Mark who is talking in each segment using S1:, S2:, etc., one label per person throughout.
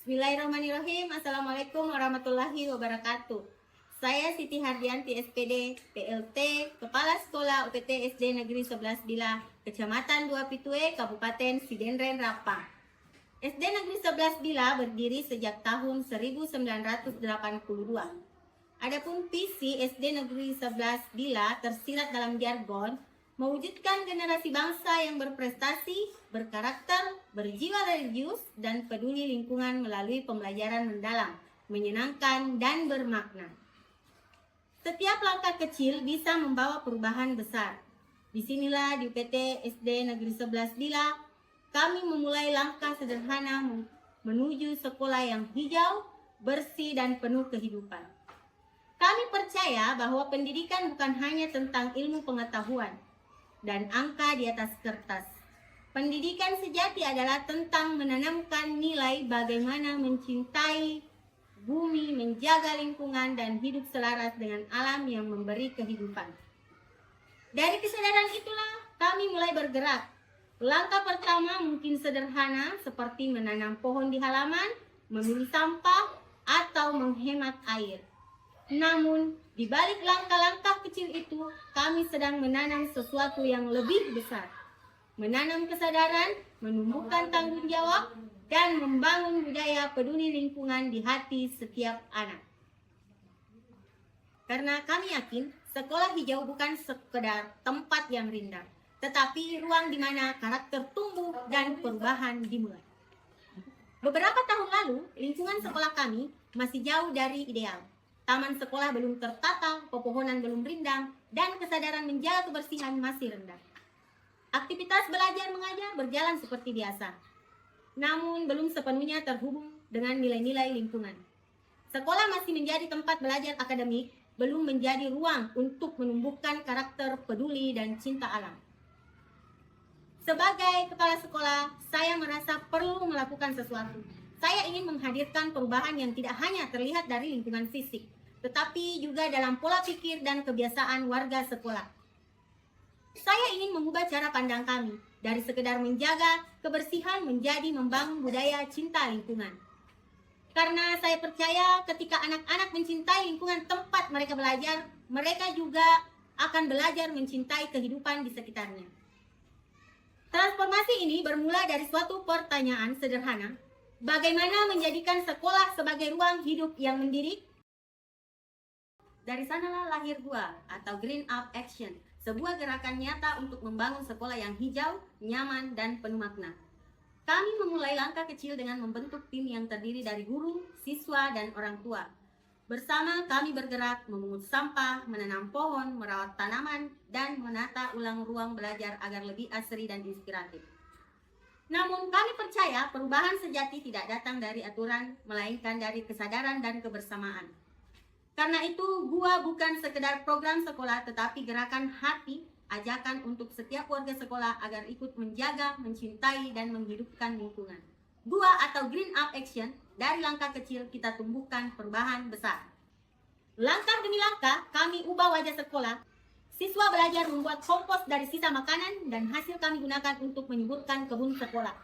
S1: Bismillahirrahmanirrahim. Assalamualaikum warahmatullahi wabarakatuh. Saya Siti Hardianti SPD, PLT, Kepala Sekolah UPT SD Negeri 11 Bila, Kecamatan Dua Pitue, Kabupaten Sidenren, Rapang. SD Negeri 11 Bila berdiri sejak tahun 1982. Adapun visi SD Negeri 11 Bila tersirat dalam jargon mewujudkan generasi bangsa yang berprestasi, berkarakter, berjiwa religius, dan peduli lingkungan melalui pembelajaran mendalam, menyenangkan, dan bermakna. Setiap langkah kecil bisa membawa perubahan besar. Disinilah di UPT SD Negeri 11 Bila, kami memulai langkah sederhana menuju sekolah yang hijau, bersih, dan penuh kehidupan. Kami percaya bahwa pendidikan bukan hanya tentang ilmu pengetahuan dan angka di atas kertas. Pendidikan sejati adalah tentang menanamkan nilai bagaimana mencintai bumi, menjaga lingkungan, dan hidup selaras dengan alam yang memberi kehidupan. Dari kesadaran itulah kami mulai bergerak. Langkah pertama mungkin sederhana seperti menanam pohon di halaman, memilih sampah, atau menghemat air. Namun, di balik langkah-langkah kecil itu, kami sedang menanam sesuatu yang lebih besar. Menanam kesadaran, menumbuhkan tanggung jawab, dan membangun budaya peduli lingkungan di hati setiap anak. Karena kami yakin, sekolah hijau bukan sekedar tempat yang rindang, tetapi ruang di mana karakter tumbuh dan perubahan dimulai. Beberapa tahun lalu, lingkungan sekolah kami masih jauh dari ideal. Taman sekolah belum tertata, pepohonan belum rindang, dan kesadaran menjaga kebersihan masih rendah. Aktivitas belajar mengajar berjalan seperti biasa, namun belum sepenuhnya terhubung dengan nilai-nilai lingkungan. Sekolah masih menjadi tempat belajar akademik, belum menjadi ruang untuk menumbuhkan karakter peduli dan cinta alam. Sebagai kepala sekolah, saya merasa perlu melakukan sesuatu. Saya ingin menghadirkan perubahan yang tidak hanya terlihat dari lingkungan fisik, tetapi juga dalam pola pikir dan kebiasaan warga sekolah. Saya ingin mengubah cara pandang kami, dari sekedar menjaga kebersihan menjadi membangun budaya cinta lingkungan. Karena saya percaya ketika anak-anak mencintai lingkungan tempat mereka belajar, mereka juga akan belajar mencintai kehidupan di sekitarnya. Transformasi ini bermula dari suatu pertanyaan sederhana. Bagaimana menjadikan sekolah sebagai ruang hidup yang mendidik? Dari sanalah lahir GUA atau Green Up Action, sebuah gerakan nyata untuk membangun sekolah yang hijau, nyaman, dan penuh makna. Kami memulai langkah kecil dengan membentuk tim yang terdiri dari guru, siswa, dan orang tua. Bersama kami bergerak memungut sampah, menanam pohon, merawat tanaman, dan menata ulang ruang belajar agar lebih asri dan inspiratif. Namun kami percaya perubahan sejati tidak datang dari aturan, melainkan dari kesadaran dan kebersamaan. Karena itu, GUA bukan sekedar program sekolah, tetapi gerakan hati, ajakan untuk setiap warga sekolah agar ikut menjaga, mencintai, dan menghidupkan lingkungan. GUA atau Green Up Action, dari langkah kecil kita tumbuhkan perubahan besar. Langkah demi langkah, kami ubah wajah sekolah. Siswa belajar membuat kompos dari sisa makanan dan hasil kami gunakan untuk menyuburkan kebun sekolah.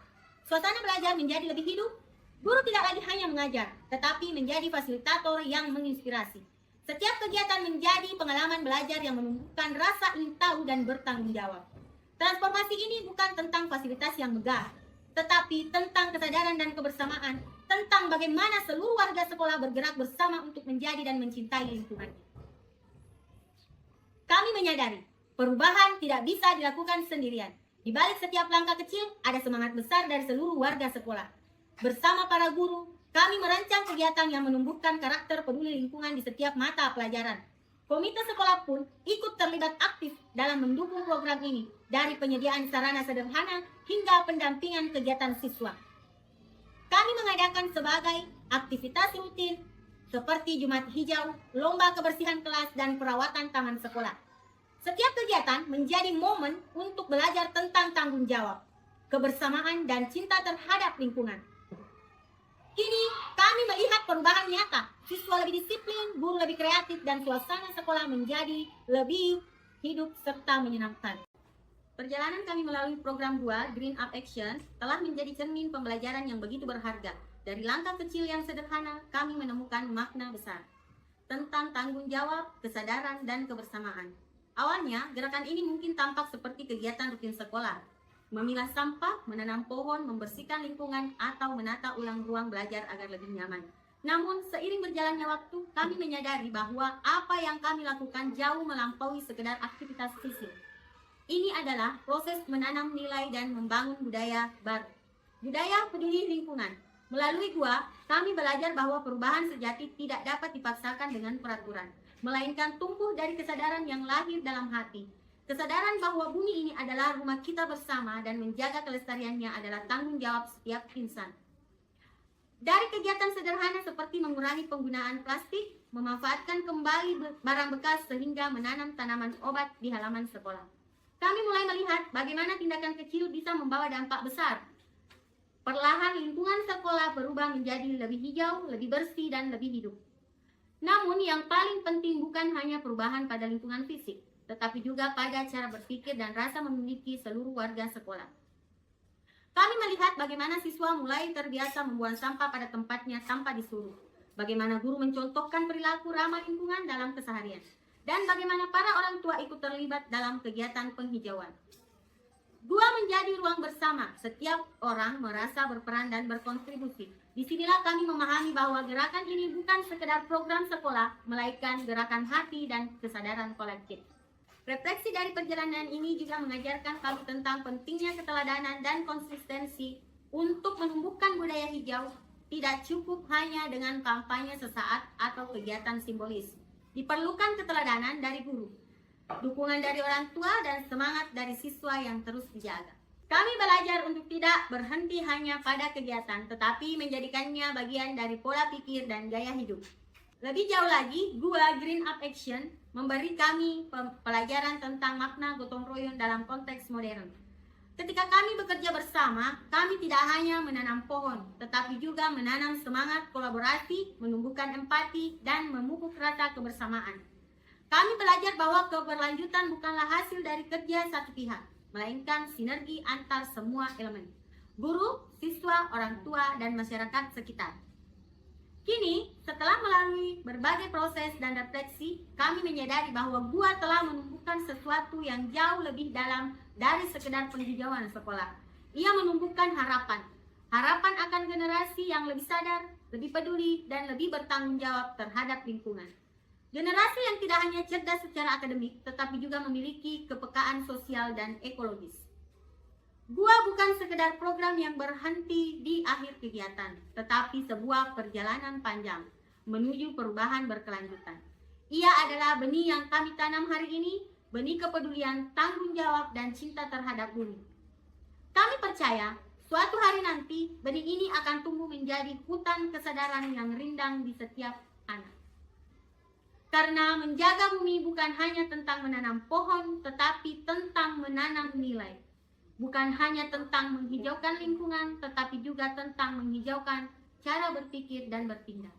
S1: Suasana belajar menjadi lebih hidup. Guru tidak lagi hanya mengajar, tetapi menjadi fasilitator yang menginspirasi. Setiap kegiatan menjadi pengalaman belajar yang menumbuhkan rasa ingin tahu dan bertanggung jawab. Transformasi ini bukan tentang fasilitas yang megah, tetapi tentang kesadaran dan kebersamaan, tentang bagaimana seluruh warga sekolah bergerak bersama untuk menjadi dan mencintai lingkungannya. Kami menyadari, perubahan tidak bisa dilakukan sendirian. Di balik setiap langkah kecil, ada semangat besar dari seluruh warga sekolah. Bersama para guru, kami merancang kegiatan yang menumbuhkan karakter peduli lingkungan di setiap mata pelajaran. Komite sekolah pun ikut terlibat aktif dalam mendukung program ini, dari penyediaan sarana sederhana hingga pendampingan kegiatan siswa. Kami mengadakan sebagai aktivitas rutin, seperti Jumat Hijau, lomba kebersihan kelas, dan perawatan taman sekolah. Setiap kegiatan menjadi momen untuk belajar tentang tanggung jawab, kebersamaan, dan cinta terhadap lingkungan. Kini, kami melihat perubahan nyata. Siswa lebih disiplin, guru lebih kreatif, dan suasana sekolah menjadi lebih hidup serta menyenangkan. Perjalanan kami melalui program GUA, Green Up Action, telah menjadi cermin pembelajaran yang begitu berharga. Dari langkah kecil yang sederhana, kami menemukan makna besar tentang tanggung jawab, kesadaran, dan kebersamaan. Awalnya, gerakan ini mungkin tampak seperti kegiatan rutin sekolah, memilah sampah, menanam pohon, membersihkan lingkungan, atau menata ulang ruang belajar agar lebih nyaman. Namun, seiring berjalannya waktu, kami menyadari bahwa apa yang kami lakukan jauh melampaui sekedar aktivitas fisik. Ini adalah proses menanam nilai dan membangun budaya baru. Budaya peduli lingkungan. Melalui gua, kami belajar bahwa perubahan sejati tidak dapat dipaksakan dengan peraturan, melainkan tumbuh dari kesadaran yang lahir dalam hati. Kesadaran bahwa bumi ini adalah rumah kita bersama dan menjaga kelestariannya adalah tanggung jawab setiap insan. Dari kegiatan sederhana seperti mengurangi penggunaan plastik, memanfaatkan kembali barang bekas sehingga menanam tanaman obat di halaman sekolah. Kami mulai melihat bagaimana tindakan kecil bisa membawa dampak besar. Perlahan lingkungan sekolah berubah menjadi lebih hijau, lebih bersih, dan lebih hidup. Namun yang paling penting bukan hanya perubahan pada lingkungan fisik, tetapi juga pada cara berpikir dan rasa memiliki seluruh warga sekolah. Kami melihat bagaimana siswa mulai terbiasa membuang sampah pada tempatnya tanpa disuruh. Bagaimana guru mencontohkan perilaku ramah lingkungan dalam keseharian. Dan bagaimana para orang tua ikut terlibat dalam kegiatan penghijauan. Gua menjadi ruang bersama, setiap orang merasa berperan dan berkontribusi. Disinilah kami memahami bahwa gerakan ini bukan sekedar program sekolah, melainkan gerakan hati dan kesadaran kolektif. Refleksi dari perjalanan ini juga mengajarkan kami tentang pentingnya keteladanan dan konsistensi untuk menumbuhkan budaya hijau. Tidak cukup hanya dengan kampanye sesaat atau kegiatan simbolis. Diperlukan keteladanan dari guru, dukungan dari orang tua, dan semangat dari siswa yang terus dijaga. Kami belajar untuk tidak berhenti hanya pada kegiatan, tetapi menjadikannya bagian dari pola pikir dan gaya hidup. Lebih jauh lagi, gua Green Up Action memberi kami pelajaran tentang makna gotong royong dalam konteks modern. Ketika kami bekerja bersama, kami tidak hanya menanam pohon, tetapi juga menanam semangat kolaborasi, menumbuhkan empati, dan memupuk rasa kebersamaan. Kami belajar bahwa keberlanjutan bukanlah hasil dari kerja satu pihak, melainkan sinergi antar semua elemen. Guru, siswa, orang tua, dan masyarakat sekitar. Kini, setelah melalui berbagai proses dan refleksi, kami menyadari bahwa gua telah menumbuhkan sesuatu yang jauh lebih dalam dari sekedar penghijauan sekolah. Ia menumbuhkan harapan. Harapan akan generasi yang lebih sadar, lebih peduli, dan lebih bertanggung jawab terhadap lingkungan. Generasi yang tidak hanya cerdas secara akademik, tetapi juga memiliki kepekaan sosial dan ekologis. Gua bukan sekedar program yang berhenti di akhir kegiatan, tetapi sebuah perjalanan panjang menuju perubahan berkelanjutan. Ia adalah benih yang kami tanam hari ini, benih kepedulian, tanggung jawab, dan cinta terhadap bumi. Kami percaya, suatu hari nanti, benih ini akan tumbuh menjadi hutan kesadaran yang rindang di setiap anak. Karena menjaga bumi bukan hanya tentang menanam pohon, tetapi tentang menanam nilai. Bukan hanya tentang menghijaukan lingkungan, tetapi juga tentang menghijaukan cara berpikir dan bertindak.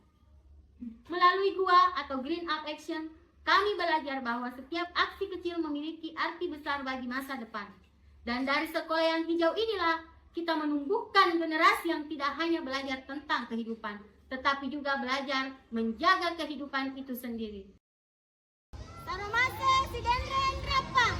S1: Melalui gua atau Green Up Action, kami belajar bahwa setiap aksi kecil memiliki arti besar bagi masa depan. Dan dari sekolah yang hijau inilah, kita menumbuhkan generasi yang tidak hanya belajar tentang kehidupan, tetapi juga belajar menjaga kehidupan itu sendiri. Saromase si Dendren Rapang.